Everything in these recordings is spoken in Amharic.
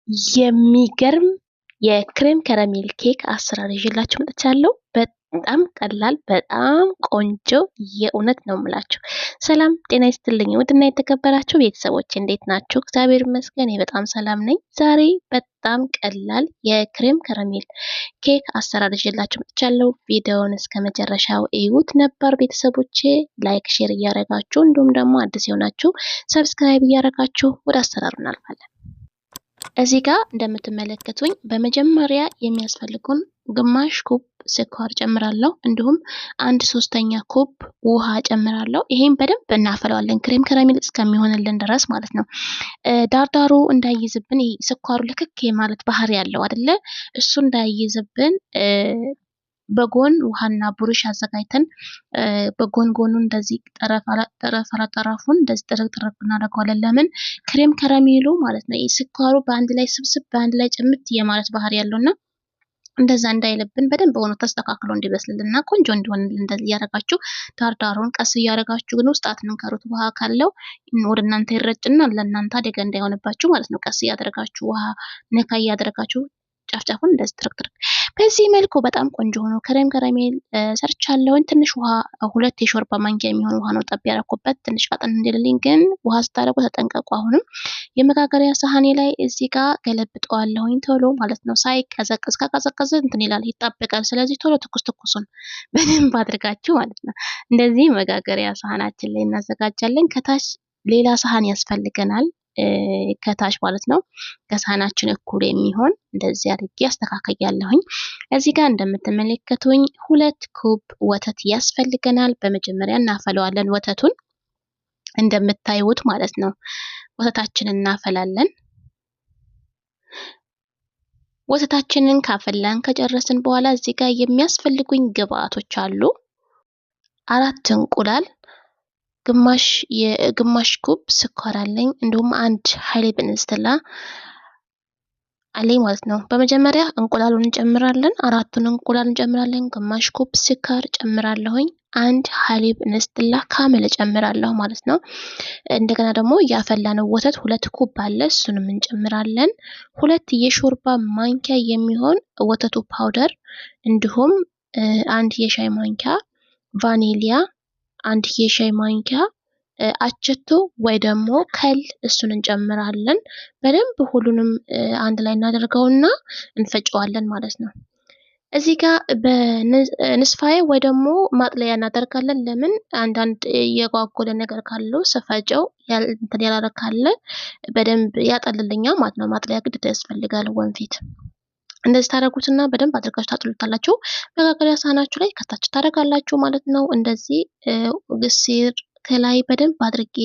የሚገርም የክሬም ከረሜል ኬክ አሰራር ይዤላችሁ መጥቻለሁ። በጣም ቀላል፣ በጣም ቆንጆ የእውነት ነው የምላችሁ። ሰላም ጤና ይስጥልኝ ውድና የተከበራችሁ ቤተሰቦች እንዴት ናችሁ? እግዚአብሔር ይመስገን በጣም ሰላም ነኝ። ዛሬ በጣም ቀላል የክሬም ከረሜል ኬክ አሰራር ይዤላችሁ መጥቻለሁ። ቪዲዮውን እስከ መጨረሻው እዩት። ነባር ቤተሰቦቼ ላይክ፣ ሼር እያደረጋችሁ እንዲሁም ደግሞ አዲስ የሆናችሁ ሰብስክራይብ እያደረጋችሁ ወደ አሰራሩ እናልፋለን። እዚህ ጋር እንደምትመለከቱኝ በመጀመሪያ የሚያስፈልጉን ግማሽ ኩብ ስኳር ጨምራለሁ። እንዲሁም 1/3 ኩብ ውሃ ጨምራለሁ። ይሄን በደንብ እናፈለዋለን ክሬም ከረሜል እስከሚሆንልን ድረስ ማለት ነው። ዳርዳሩ እንዳይይዝብን ስኳሩ ልክክ ማለት ባህሪ ያለው አይደለ? እሱ እንዳይይዝብን በጎን ውሃና ብሩሽ አዘጋጅተን በጎን ጎኑን እንደዚህ ጠረፉን እንደዚህ ጥርቅ እናደርገዋለን። ለምን ክሬም ከረሜሉ ማለት ነው ስኳሩ በአንድ ላይ ስብስብ በአንድ ላይ ጭምት የማለት ባህሪ ያለውና እንደዛ እንዳይልብን በደንብ ሆኖ ተስተካክሎ እንዲበስልልና ቆንጆ እንዲሆንልን እንደዚህ እያደረጋችሁ ዳርዳሩን ቀስ እያደረጋችሁ ግን ውስጥ አትንከሩት። ውሃ ካለው ወደ እናንተ ይረጭና ለእናንተ አደጋ እንዳይሆንባችሁ ማለት ነው። ቀስ እያደረጋችሁ ውሃ ነካ እያደረጋችሁ ጫፍጫፉን እንደዚህ ትርክ በዚህ መልኩ በጣም ቆንጆ ሆኖ ክሬም ከረሜል ሰርቻለሁ። ትንሽ ውሃ 2 የሾርባ ማንኪያ የሚሆን ውሃ ነው ጠብ ያደረኩበት ትንሽ ቀጠን እንዲልልኝ። ግን ውሃ ስታደርጉ ተጠንቀቁ። አሁንም የመጋገሪያ ሳህኔ ላይ እዚህ ጋር ገለብጠዋለሁኝ ቶሎ ማለት ነው። ሳይቀዘቅዝ ከቀዘቀዘ እንትን ይላል ይጣበቃል። ስለዚህ ቶሎ ትኩሱን በደንብ አድርጋችሁ ማለት ነው እንደዚህ መጋገሪያ ሳህናችን ላይ እናዘጋጃለን። ከታች ሌላ ሳህን ያስፈልገናል ከታች ማለት ነው። ከሳህናችን እኩል የሚሆን እንደዚህ አድርጌ አስተካክያለሁኝ። እዚህ ጋር እንደምትመለከቱኝ 2 ኩብ ወተት ያስፈልገናል። በመጀመሪያ እናፈለዋለን ወተቱን እንደምታዩት ማለት ነው። ወተታችንን እናፈላለን። ወተታችንን ካፈላን ከጨረስን በኋላ እዚህ ጋር የሚያስፈልጉኝ ግብአቶች አሉ። 4 እንቁላል፣ ግማሽ ኩብ ስኳር አለኝ። እንዲሁም 1 ሀሊብ እንስተላ አለኝ ማለት ነው። በመጀመሪያ እንቁላሉን እንጨምራለን። 4ቱን እንቁላል እንጨምራለን። ግማሽ ኩብ ስኳር ጨምራለሁኝ። 1 ሀሊብ እንስተላ ካመል ጨምራለሁ ማለት ነው። እንደገና ደግሞ ያፈላነው ወተት 2 ኩብ አለ፣ እሱንም እንጨምራለን። 2 የሾርባ ማንኪያ የሚሆን ወተቱ ፓውደር እንዲሁም 1 የሻይ ማንኪያ ቫኒሊያ፣ 1 የሻይ ማንኪያ አቸቶ ወይ ደግሞ ከል እሱን እንጨምራለን። በደንብ ሁሉንም አንድ ላይ እናደርገውና እንፈጨዋለን ማለት ነው። እዚህ ጋር በንስፋዬ ወይ ደግሞ ማጥለያ እናደርጋለን። ለምን አንዳንድ የጓጎለ ነገር ካለው ስፈጨው እንትን ያላረ ካለ በደንብ ያጠልልኛል ማለት ነው። ማጥለያ ግድ ያስፈልጋል ወንፊት። እንደዚህ ታደርጉትና በደንብ አድርጋችሁ ታጥሉታላችሁ። መጋገሪያ ሳህናችሁ ላይ ከታች ታደርጋላችሁ ማለት ነው። እንደዚህ ግሲር ከላይ በደንብ አድርጌ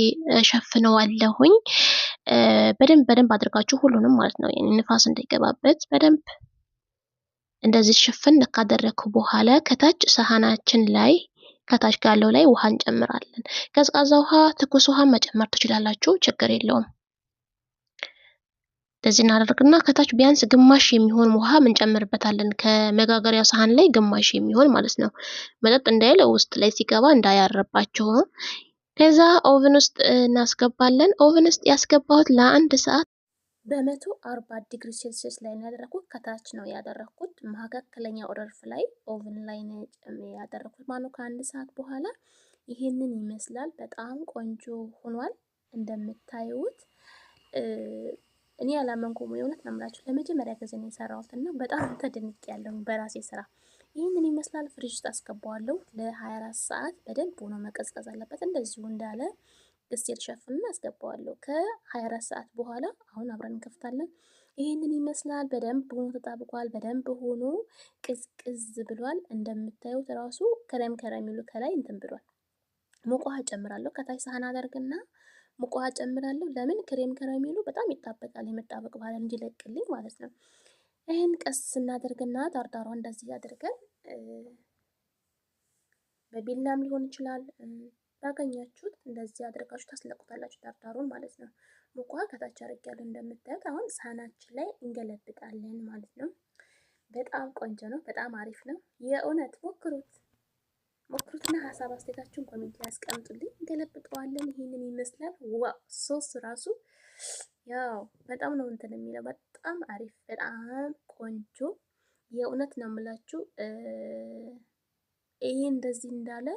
ሸፍነዋለሁኝ። በደንብ አድርጋችሁ ሁሉንም ማለት ነው። ንፋስ እንዳይገባበት በደንብ እንደዚህ ሽፍን ካደረኩ በኋላ ከታች ሳህናችን ላይ ከታች ጋለው ላይ ውሃ እንጨምራለን። ቀዝቃዛ ውሃ፣ ትኩስ ውሃ መጨመር ትችላላችሁ፣ ችግር የለውም። እንደዚህ እናደርግና ከታች ቢያንስ ግማሽ የሚሆን ውሃ እንጨምርበታለን። ከመጋገሪያ ሳህን ላይ ግማሽ የሚሆን ማለት ነው። መጠጥ እንዳይል ውስጥ ላይ ሲገባ እንዳያረባችሁ። ከዛ ኦቨን ውስጥ እናስገባለን። ኦቨን ውስጥ ያስገባሁት ለ1 ሰዓት በ140 ዲግሪ ሴልሲየስ ላይ ነው ያደረኩት። ከታች ነው ያደረኩት መካከለኛ ኦረፍ ላይ ኦቨን ላይ ነው ያደረኩት ማለት ከ1 ሰዓት በኋላ ይሄንን ይመስላል። በጣም ቆንጆ ሆኗል እንደምታዩት። እኔ ያላመንኩም የእውነት ነው የምላችሁ። ለመጀመሪያ ጊዜ ነው የሰራሁት እና በጣም ተደንቄያለሁ በራሴ ስራ። ይህንን ይመስላል። ፍሪጅ ውስጥ አስገባዋለሁ ለ24 ሰዓት። በደንብ ሆኖ መቀዝቀዝ አለበት። እንደዚሁ እንዳለ ግስቴል ሸፍንና አስገባዋለሁ። ከ24 ሰዓት በኋላ አሁን አብረን እንከፍታለን። ይህንን ይመስላል። በደንብ ሆኖ ተጣብቋል። በደንብ ሆኖ ቅዝቅዝ ብሏል። እንደምታዩት ራሱ ክሬም ከረሜሉ ከላይ እንትን ብሏል። ሙቅ ውሃ ጨምራለሁ። ከታች ሳህን አደርግና ሙቅ ውሃ ጨምራለሁ። ለምን ክሬም ከረሜሉ በጣም ይጣበቃል፣ የመጣበቅ ባህል እንዲለቅልኝ ማለት ነው። ይሄን ቀስ እናደርግና ዳርዳሯ እንደዚህ አድርገን በቢላም ሊሆን ይችላል ባገኛችሁት እንደዚህ አድርጋችሁ ታስለቁታላችሁ ዳርዳሩን ማለት ነው። ሙቅ ውሃ ከታች አድርጌያለሁ እንደምታዩት። አሁን ሳህናችን ላይ እንገለብጣለን ማለት ነው። በጣም ቆንጆ ነው፣ በጣም አሪፍ ነው። የእውነት ሞክሩትና ሀሳብ አስተያየታችሁን ኮሜንት ላይ አስቀምጡልኝ። እንገለብጠዋለን። ይሄንን ይመስላል። ዋው ሶስ ራሱ ያው በጣም ነው እንትን የሚለው በጣም አሪፍ፣ በጣም ቆንጆ የእውነት ነው የምላችሁ። ይሄ እንደዚህ እንዳለ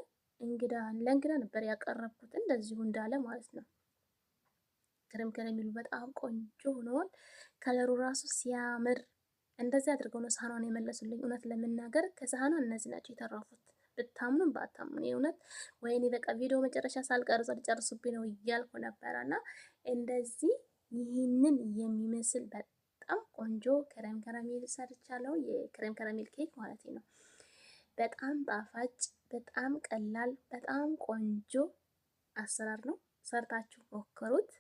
እንግዳ ለእንግዳ ነበር ያቀረብኩት፣ እንደዚሁ እንዳለ ማለት ነው። ክረም ከረሚሉ በጣም ቆንጆ ሆኗል። ከለሩ ራሱ ሲያምር እንደዚህ አድርገው ነው ሳህኗን የመለሱልኝ። እውነት ለመናገር ከሳህኗ እነዚህ ናቸው የተረፉት። ብታምኑም ባታምኑ የእውነት ወይኔ በቃ ቪዲዮ መጨረሻ ሳልቀርጽ ሊጨርሱብኝ ነው እያልኩ ነበረና እንደዚህ ይህንን የሚመስል በጣም ቆንጆ ክሬም ከረሜል ሰርቻለሁ። የክሬም ከረሜል ኬክ ማለት ነው። በጣም ጣፋጭ፣ በጣም ቀላል፣ በጣም ቆንጆ አሰራር ነው። ሰርታችሁ ሞክሩት።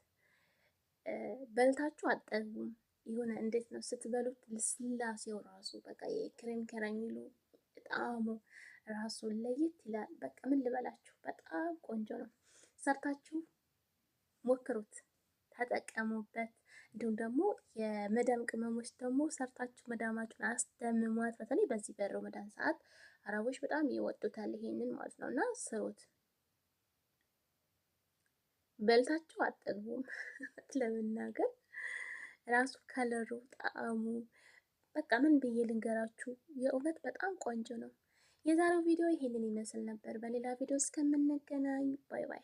በልታችሁ አጠግቡም። የሆነ እንዴት ነው ስትበሉት ልስላሴው ራሱ በቃ የክሬም ከረሜሉ ጣዕሙ ራሱ ለየት ይላል። በቃ ምን ልበላችሁ በጣም ቆንጆ ነው። ሰርታችሁ ሞክሩት፣ ተጠቀሙበት። እንዲሁም ደግሞ የመዳም ቅመሞች ደግሞ ሰርታችሁ መዳማችሁን አስደምሟት። በተለይ በዚህ በረመዳን ሰዓት አረቦች በጣም ይወዱታል ይሄንን ማለት ነው። እና ስሩት፣ በልታችሁ አጠግቡም። ለመናገር ራሱ ከለሩ ጣዕሙ በቃ ምን ብዬ ልንገራችሁ፣ የእውነት በጣም ቆንጆ ነው። የዛሬው ቪዲዮ ይሄንን ይመስል ነበር። በሌላ ቪዲዮ እስከምንገናኝ ባይ ባይ።